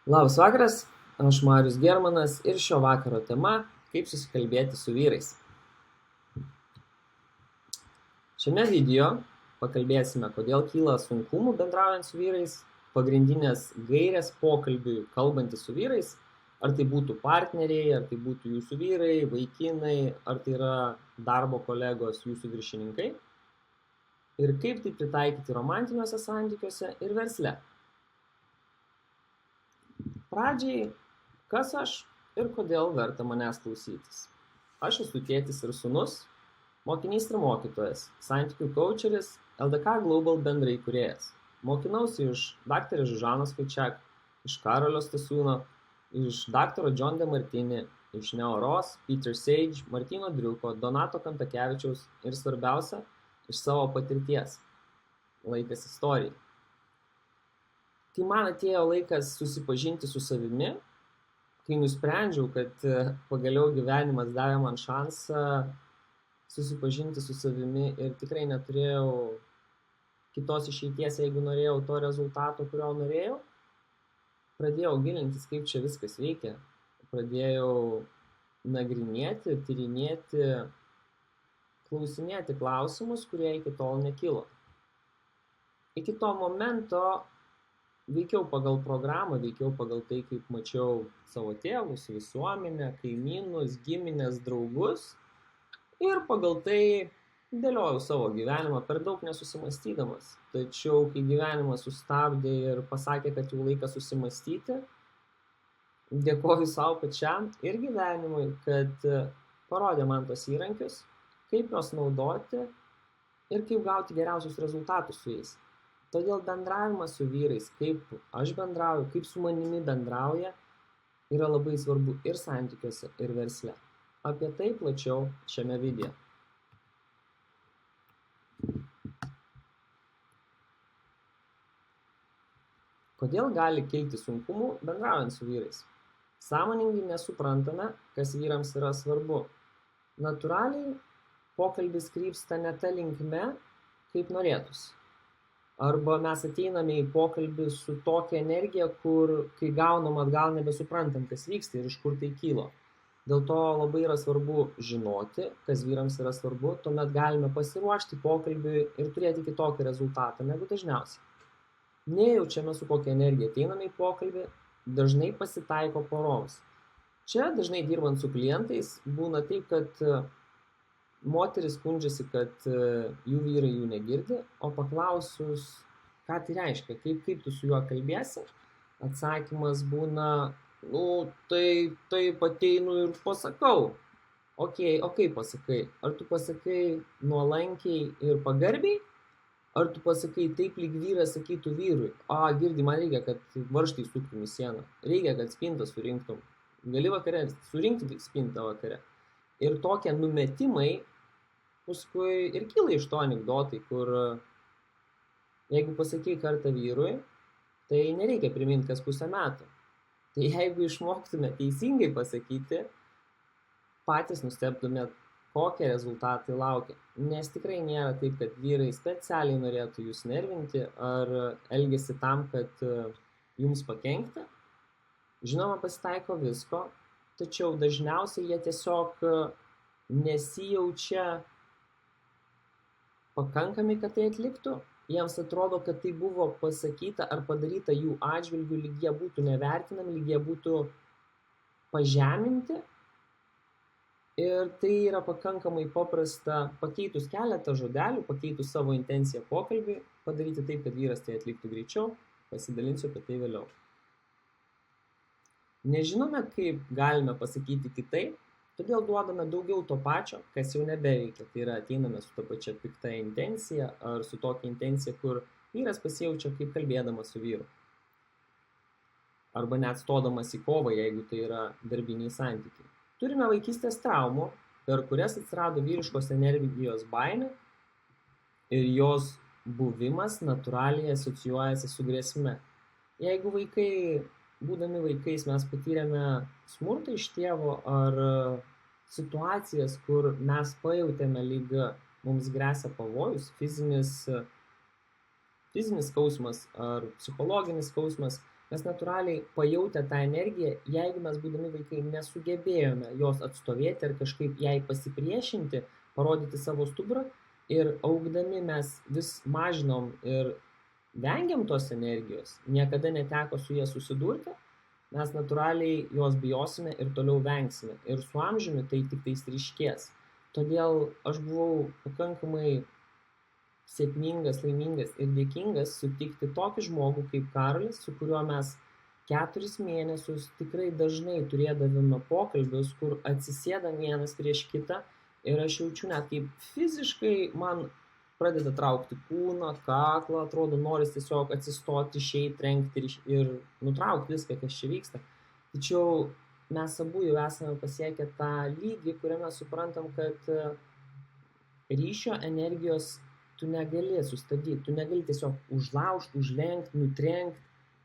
Labas vakaras, aš Marius Germanas ir šio vakaro tema – kaip susikalbėti su vyrais. Šiame video pakalbėsime, kodėl kyla sunkumų bendraujant su vyrais, pagrindinės gairės pokalbiui kalbantys su vyrais, ar tai būtų partneriai, ar tai būtų jūsų vyrai, vaikinai, ar tai yra darbo kolegos, jūsų viršininkai, ir kaip tai pritaikyti romantiniuose santykiuose ir versle. Pradžiai, kas aš ir kodėl verta manęs klausytis. Aš esu tėtis ir sūnus, mokinys ir mokytojas, santykių coacheris, LDK Global bendraįkūrėjas. Mokinausi iš dr. Žužanos Vaičiak, iš Karolio Stasiūno, iš dr. John DeMartini, iš Neoros, Peter Sage, Martyno Driuko, Donato Kantakevičiaus ir svarbiausia, iš savo patirties. Laikas istorijai. Kai man atėjo laikas susipažinti su savimi, kai nusprendžiau, kad pagaliau gyvenimas davė man šansą susipažinti su savimi ir tikrai neturėjau kitos išeities, jeigu norėjau to rezultato, kurio norėjau, pradėjau gilintis, kaip čia viskas veikia. Pradėjau nagrinėti, tyrinėti, klausinėti klausimus, kurie iki tol nekilo. Iki to momento veikiau pagal programą, veikiau pagal tai, kaip mačiau savo tėvus, visuomenę, kaimynus, giminės, draugus ir pagal tai dėliojau savo gyvenimą per daug nesusimastydamas. Tačiau, kai gyvenimas sustabdė ir pasakė, kad jau laikas susimastyti, dėkoju savo pačiam ir gyvenimui, kad parodė man tos įrankius, kaip juos naudoti ir kaip gauti geriausius rezultatus su jais. Todėl bendravimas su vyrais, kaip aš bendrauju, kaip su manimi bendrauja, yra labai svarbu ir santykiuose, ir versle. Apie tai plačiau šiame video. Kodėl gali kilti sunkumų bendraujant su vyrais? Sąmoningai nesuprantame, kas vyrams yra svarbu. Natūraliai pokalbis krypsta ne ta linkme, kaip norėtųsi. Arba mes ateiname į pokalbį su tokia energija, kur kai gaunam atgal nebesuprantam, kas vyksta ir iš kur tai kylo. Dėl to labai yra svarbu žinoti, kas vyrams yra svarbu, tuomet galime pasiruošti pokalbiui ir turėti kitokį rezultatą negu dažniausiai. Nejaučiame, su kokia energija ateiname į pokalbį, dažnai pasitaiko poroms. Čia dažnai dirbant su klientais būna taip, kad moteris skundžiasi, kad jų vyrai jų negirdi, o paklausus, ką tai reiškia, kaip tu su juo kalbėsi, atsakymas būna, taip ateinu ir pasakau. O kaip pasakai? Ar tu pasakai nuolankiai ir pagarbiai, ar tu pasakai taip, lyg vyras sakytų vyrui, girdi, man reikia, kad varžtai suktum į sieną, reikia, kad spintą surinktum, gali vakare surinkti spintą vakare. Ir tokie numetimai paskui ir kyla iš to anekdotai, kur jeigu pasakai kartą vyrui, tai nereikia priminti kas pusę metų. Tai jeigu išmoktume teisingai pasakyti, patys nustebtumėt, kokie rezultatai laukia. Nes tikrai nėra taip, kad vyrai specialiai norėtų jūs nervinti ar elgiasi tam, kad jums pakenkti. Žinoma, pasitaiko visko, tačiau dažniausiai jie tiesiog nesijaučia pakankami, kad tai atliktų. Jiems atrodo, kad tai buvo pasakyta ar padaryta jų atžvilgių, lyg jie būtų nevertinami, lyg jie būtų pažeminti. Ir tai yra pakankamai paprasta, pakeitus keletą žodelių, pakeitus savo intenciją pokalbį, padaryti taip, kad vyras tai atliktų greičiau. Pasidalinsiu apie tai vėliau. Nežinome, kaip galime pasakyti kitaip, todėl duodame daugiau to pačio, kas jau nebeveikia. Tai yra, ateiname su to pačia pikta intencija ar su tokia intencija, kur vyras pasijaučia kaip kalbėdamas su vyru. Arba net stodamas į kovą, jeigu tai yra darbiniai santykiai. Turime vaikystės traumų, per kurias atsirado vyriškos energijos baimė ir jos buvimas natūraliai asocijuojasi su grėsme. Jeigu būdami vaikais mes patyrėme smurtą iš tėvo ar situacijas, kur mes pajautėme, lyg mums gresia pavojus, fizinis skausmas ar psichologinis skausmas, Mes natūraliai pajautę tą energiją, jeigu mes būdami vaikai nesugebėjome jos atstovėti ar kažkaip jai pasipriešinti, parodyti savo stuburą ir augdami mes vis mažinom ir vengiam tos energijos, niekada neteko su jie susidurti, mes natūraliai jos bijosime ir toliau vengsime. Ir su amžiumi tai tik tais ryškės. Todėl aš buvau pakankamai sėkmingas, laimingas ir dėkingas sutikti tokį žmogų kaip Karolis, su kuriuo mes 4 mėnesius tikrai dažnai turėdavome pokalbius, kur atsisėdam vienas prieš kitą ir aš jaučiu net kaip fiziškai man pradeda traukti kūną, kaklą, atrodo, noris tiesiog atsistoti, išeiti, trenkti ir nutraukti viską, kas čia vyksta. Tačiau mes abu jau esame pasiekę tą lygį, kuriame suprantam, kad ryšio energijos tu negali sustabdyti, tu negali tiesiog užlaužti, užlenkti, nutrenkti,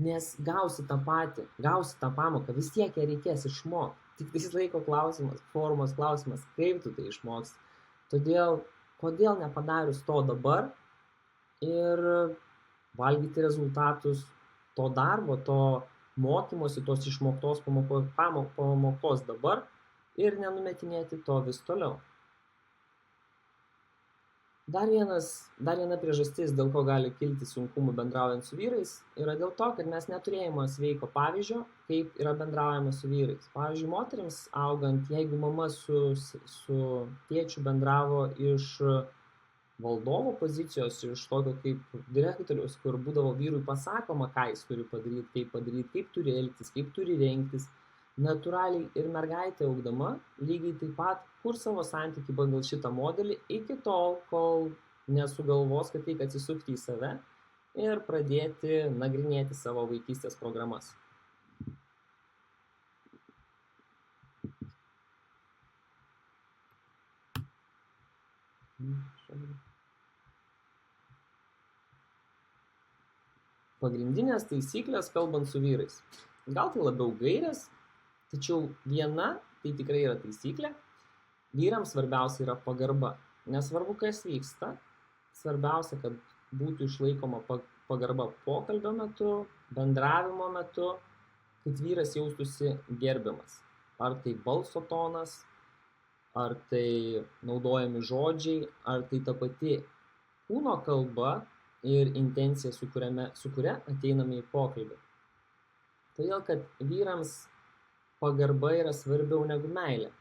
nes gausi tą patį, gausi tą pamoką, vis tiek ją reikės išmokti. Tik tais laiko klausimas, formos klausimas, kaip tu tai išmoksti. Todėl, kodėl nepadarius to dabar ir valgyti rezultatus to darbo, to mokymosi, tos išmoktos pamokos dabar ir nenumetinėti to vis toliau. Dar viena priežastis, dėl ko gali kilti sunkumų bendraujant su vyrais, yra dėl to, kad mes neturėjome sveiko pavyzdžio, kaip yra bendraujama su vyrais. Pavyzdžiui, moterims augant, jeigu mama su tėčiu bendravo iš valdovo pozicijos, iš tokio kaip direktoriaus, kur būdavo vyrui pasakoma, ką jis turi padaryti, kaip turi elgtis, kaip turi rengtis, natūraliai ir mergaitė augdama lygiai taip pat kur savo santykį pagal šitą modelį iki tol, kol nesugalvos, kad reikia atsisukti į save ir pradėti nagrinėti savo vaikystės programas. Pagrindinės taisyklės kalbant su vyrais. Gal tai labiau gairės, tačiau viena, tai tikrai yra taisyklė, vyrams svarbiausia yra pagarba. Nesvarbu, kas vyksta, svarbiausia, kad būtų išlaikoma pagarba pokalbio metu, bendravimo metu, kad vyras jaustųsi gerbiamas. Ar tai balso tonas, ar tai naudojami žodžiai, ar tai ta pati kūno kalba ir intencija, su kuria ateiname į pokalbį. Todėl, kad vyrams pagarba yra svarbiau negu meilė.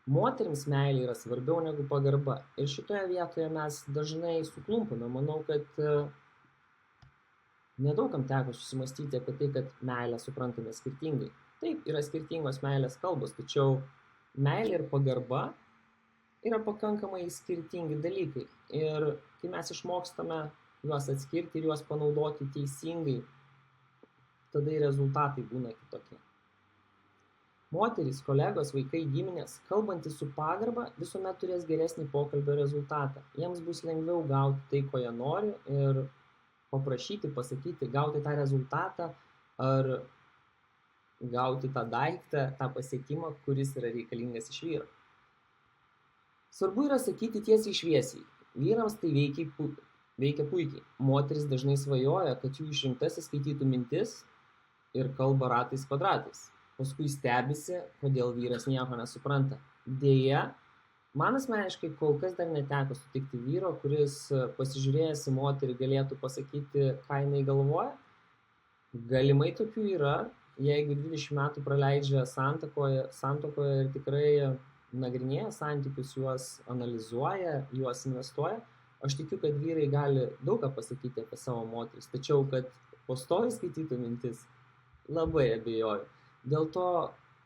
Moterims meilė yra svarbiau negu pagarba. Ir šitoje vietoje mes dažnai suklumpame. Manau, kad nedaugam teko susimastyti apie tai, kad meilę suprantame skirtingai. Taip, yra skirtingos meilės kalbos, tačiau meilė ir pagarba yra pakankamai skirtingi dalykai. Ir kai mes išmokstame juos atskirti ir juos panaudoti teisingai, tada ir rezultatai būna kitokie. Moterys, kolegos, vaikai, giminės, kalbantys su pagarba, visuomet turės geresnį pokalbio rezultatą. Jiems bus lengviau gauti tai, ko jie nori ir paprašyti, pasakyti, gauti tą rezultatą ar gauti tą daiktą, tą pasiekimą, kuris yra reikalingas iš vyro. Svarbu yra sakyti tiesiai šviesiai. Vyrams tai veikia puikiai. Moteris dažnai svajoja, kad jų išrinktasis skaitytų mintis ir kalba ratais kvadratais. Paskui stebisi, kodėl vyras nieko nesupranta. Deja, man asmeniškai kol kas dar neteko sutikti vyro, kuris pasižiūrėjęs į moterį galėtų pasakyti, ką jinai galvoja. Galimai tokių yra, jeigu 20 metų praleidžia santuokoje ir tikrai nagrinėja santykius, juos analizuoja, juos investuoja. Aš tikiu, kad vyrai gali daug ką pasakyti apie savo moteris, tačiau kad pastoviai skaitytų mintis, labai abejoju. Dėl to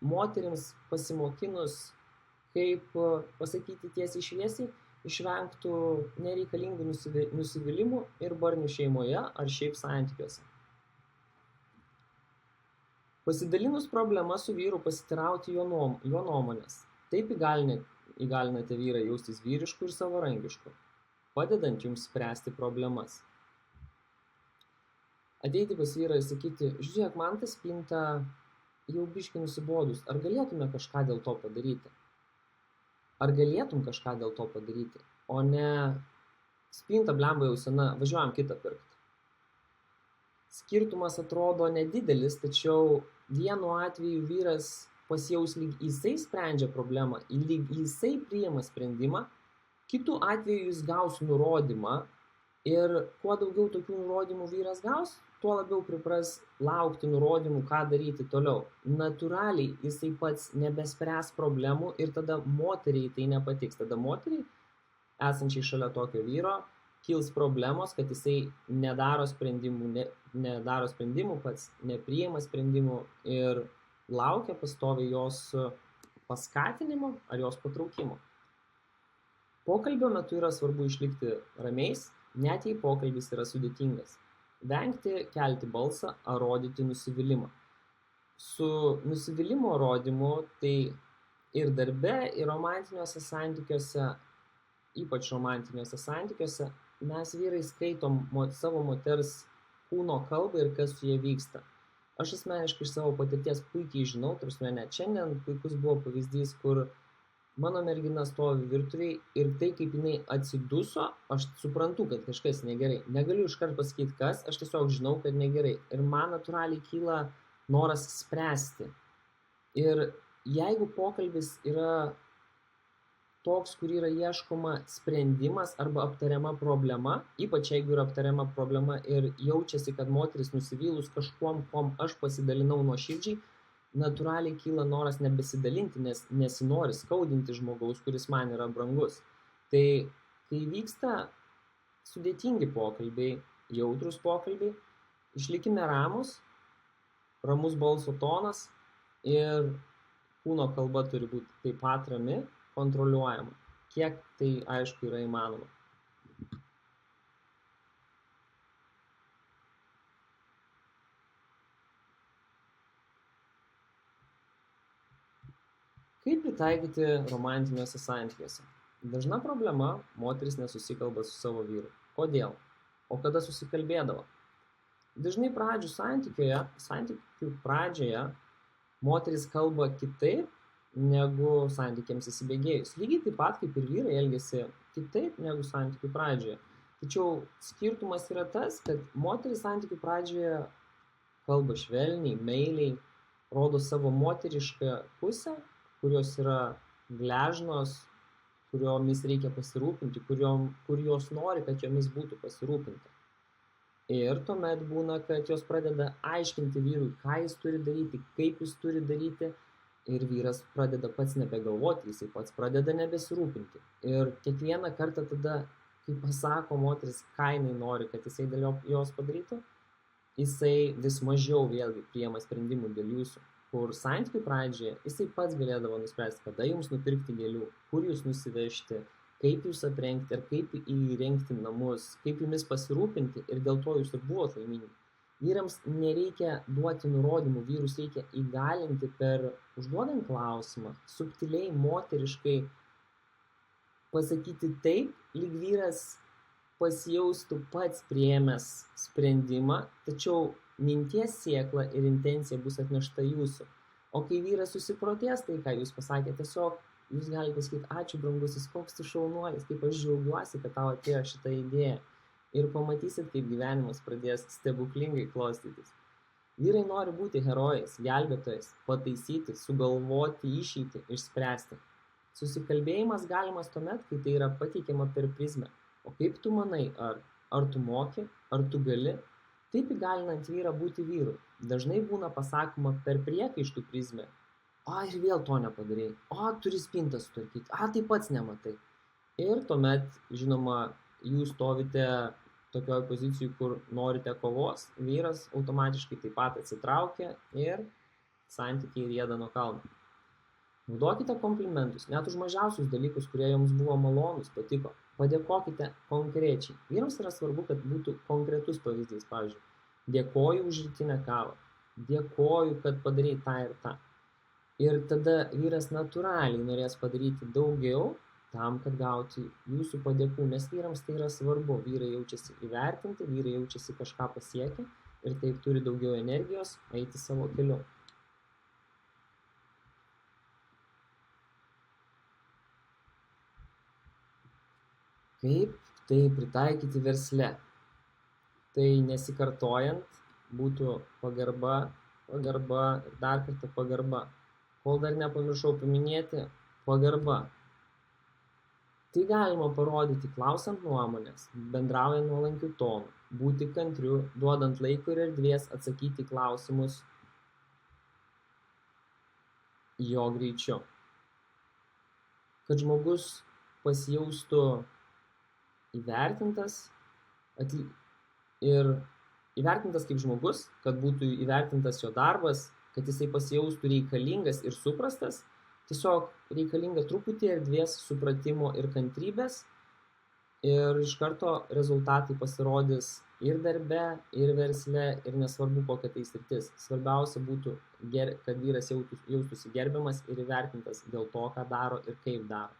moterims pasimokinus, kaip pasakyti tiesiai šviesiai, išvengtų nereikalingų nusivylimų ir barnių šeimoje ar šiaip santykiuose. Pasidalinus problemą su vyru pasitirauti jo nuomonės. Taip įgalinate vyrą jaustis vyrišku ir savarankišku, padedant jums spręsti problemas. Ateiti pas vyrą ir sakyti, žiūrėk, man ta spinta jau biškį nusibodus, ar galėtume kažką dėl to padaryti? Ar galėtum kažką dėl to padaryti? O ne spinta blemba jau sena, važiuojam kitą pirkti. skirtumas atrodo nedidelis, tačiau vienu atveju vyras pasijaus lyg jisai sprendžia problemą, lyg jisai priima sprendimą, kitu atveju jis gaus nurodymą ir kuo daugiau tokių nurodymų vyras gaus, tuo labiau pripras laukti nurodymų, ką daryti toliau. Natūraliai jisai pats nebespręs problemų ir tada moteriai tai nepatiks. Tada moteriai, esančiai šalia tokio vyro, kils problemos, kad jisai nedaro sprendimų pats, nepriima sprendimų ir laukia pastoviai jos paskatinimo ar jos patraukimo. Pokalbio metu yra svarbu išlikti ramiais, net jei pokalbis yra sudėtingas. Vengti kelti balsą ar rodyti nusivylimą. Su nusivylimo rodymu tai ir darbe, ir romantiniuose santykiuose, ypač romantiniuose santykiuose, mes vyrai skaitom savo moters kūno kalbą ir kas su jie vyksta. Aš asmeniškai iš savo patirties puikiai žinau, tarsi net šiandien puikus buvo pavyzdys, kur mano mergina stovi virtuviai ir tai, kaip jinai atsiduso, aš suprantu, kad kažkas negerai. Negaliu iškart pasakyti kas, aš tiesiog žinau, kad negerai. Ir man natūraliai kyla noras spręsti. Ir jeigu pokalbis yra toks, kur yra ieškoma sprendimas arba aptariama problema, ypač jeigu yra aptariama problema ir jaučiasi, kad moteris nusivylus kažkuom, kuom aš pasidalinau nuoširdžiai, natūraliai kyla noras nebesidalinti, nes nesinori skaudinti žmogaus, kuris man yra brangus. Tai kai vyksta sudėtingi pokalbiai, jautrus pokalbiai, išlikime ramus balso tonas ir kūno kalba turi būti taip pat rami, kontroliuojama, kiek tai aišku yra įmanoma. Kaip pritaikyti romantiniuose santykiuose? Dažna problema – moteris nesusikalba su savo vyru. Kodėl? O kada susikalbėdavo? Dažnai santykių pradžioje moteris kalba kitaip negu santykiams įsibėgėjus. Lygiai taip pat kaip ir vyrai elgiasi kitaip negu santykių pradžioje. Tačiau skirtumas yra tas, kad moteris santykių pradžioje kalba švelniai, meiliai, rodo savo moterišką pusę, kurios yra gležnos, kuriomis reikia pasirūpinti, kur jos nori, kad jomis būtų pasirūpinta. Ir tuomet būna, kad jos pradeda aiškinti vyrui, ką jis turi daryti, kaip jis turi daryti, ir vyras pradeda pats nebegalvoti, jisai pats pradeda nebesirūpinti. Ir kiekvieną kartą tada, kai pasako moteris, ką jinai nori, kad jisai dėl jos padarytų, jisai vis mažiau vėlgi priima sprendimų dėl jūsų. Kur santykių pradžioje jisai pats galėdavo nuspręsti, kada jums nupirkti gėlių, kur jūs nusivežti, kaip jūs aprengti ir kaip įrengti namus, kaip jumis pasirūpinti, ir dėl to jūs ir buvot laimingi. Vyrams nereikia duoti nurodymų, vyrus reikia įgalinti per užduodant klausimą, subtiliai, moteriškai pasakyti taip, lyg vyras pasijaustų pats priėmęs sprendimą, tačiau minties sėkla ir intencija bus atnešta jūsų. O kai vyras susiprotės, tai ką jūs pasakėte, tiesiog jūs galite pasakyti, ačiū brangusis, koks tu šaunuolis, kaip aš džiaugiuosi, kad tau atėjo šitą idėją. Ir pamatysit, kaip gyvenimas pradės stebuklingai klostytis. Vyrai nori būti herojais, gelbėtojais, pataisyti, sugalvoti išeitį, išspręsti. Susikalbėjimas galimas tuomet, kai tai yra pateikiama per prizmę. O kaip tu manai, ar tu moki, ar tu gali? Taip įgalinant vyrą būti vyru. Dažnai būna pasakoma per priekaištų prizmę. Ir vėl to nepadarei. Turi spintą sutvarkyti. Tai pats nematai. Ir tuomet, žinoma, jūs stovite tokioj pozicijai, kur norite kovos, vyras automatiškai taip pat atsitraukia ir santykiai rieda nuo kalno. Naudokite komplimentus, net už mažiausius dalykus, kurie jums buvo malonus, patiko. Padėkokite konkrečiai. Vyrams yra svarbu, kad būtų konkretus pavyzdys. Pavyzdžiui, dėkoju už rytinę kavą, dėkoju, kad padarei tą ir tą. Ir tada vyras natūraliai norės padaryti daugiau tam, kad gauti jūsų padėkų, nes vyrams tai yra svarbu. Vyrai jaučiasi įvertinti, vyrai jaučiasi kažką pasiekę ir taip turi daugiau energijos eiti savo keliu. Kaip tai pritaikyti versle? Tai nesikartojant, būtų pagarba, pagarba ir dar kartą pagarba. Kol dar nepamiršau paminėti, pagarba. Tai galima parodyti klausant nuomonės, bendraujant nuolankiu tonu, būti kantriu, duodant laiko ir erdvės atsakyti į klausimus jo greičiu. Kad žmogus pasijaustų įvertintas ir įvertintas kaip žmogus, kad būtų įvertintas jo darbas, kad jisai pasijaustų reikalingas ir suprastas, tiesiog reikalinga truputį erdvės, supratimo ir kantrybės ir iš karto rezultatai pasirodys ir darbe, ir versle, ir nesvarbu kokia tai sritis. Svarbiausia būtų, kad vyras jaustųsi gerbiamas ir įvertintas dėl to, ką daro ir kaip daro.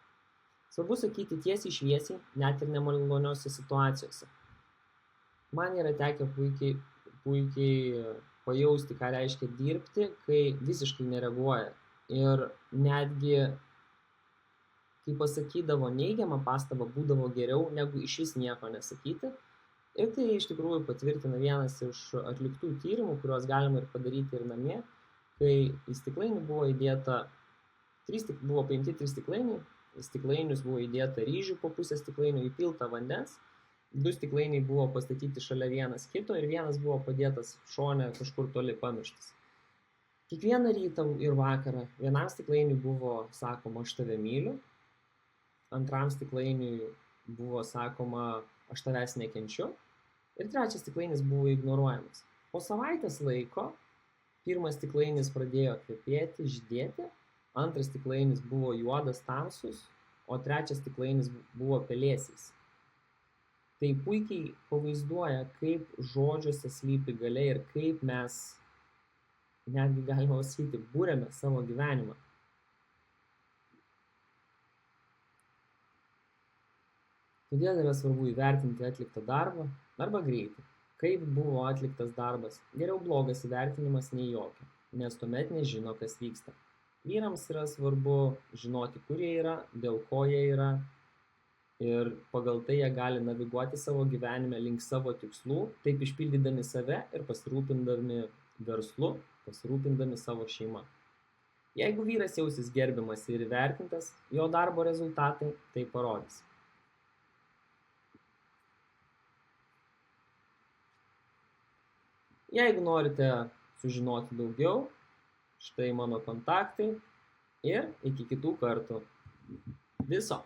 Svarbu sakyti tiesiai šviesiai, net ir nemaloniose situacijose. Man yra tekę puikiai pajausti, ką reiškia dirbti, kai visiškai nereaguoja. Ir netgi, kai pasakydavo neigiamą pastabą, būdavo geriau, negu išvis nieko nesakyti. Ir tai iš tikrųjų patvirtina vienas iš atliktų tyrimų, kuriuos galima ir padaryti ir namie, kai į stiklainį buvo įdėta, buvo paimti 3 stiklainiai, į stiklainius buvo įdėta ryžių po pusę stiklainių, įpilta vandens, 2 stiklainiai buvo pastatyti šalia vienas kito ir vienas buvo padėtas šone kažkur toli pamirštas. Kiekvieną rytą ir vakarą vienam stiklainiui buvo sakoma aš tave myliu, antram stiklainiui buvo sakoma aš tavęs nekenčiu ir trečias stiklainis buvo ignoruojamas. Po savaitės laiko pirmas stiklainis pradėjo kvepėti, žydėti, antras stiklainis buvo juodas tamsus, o trečias stiklainis buvo pelėsiais. Tai puikiai pavaizduoja, kaip žodžiuose slypi galia ir kaip mes, netgi galima sakyti, būrėme savo gyvenimą. Todėl yra svarbu įvertinti atliktą darbą arba greitį. Kaip buvo atliktas darbas, geriau blogas įvertinimas nei jokio, nes tuomet nežino, kas vyksta. Vyrams yra svarbu žinoti, kur jie yra, dėl ko jie yra ir pagal tai jie gali naviguoti savo gyvenime link savo tikslų, taip išpildydami save ir pasirūpindami verslu, pasirūpindami savo šeimą. Jeigu vyras jausis gerbiamas ir įvertintas, jo darbo rezultatai tai parodys. Jeigu norite sužinoti daugiau, štai mano kontaktai ir iki kitų kartų. Viso.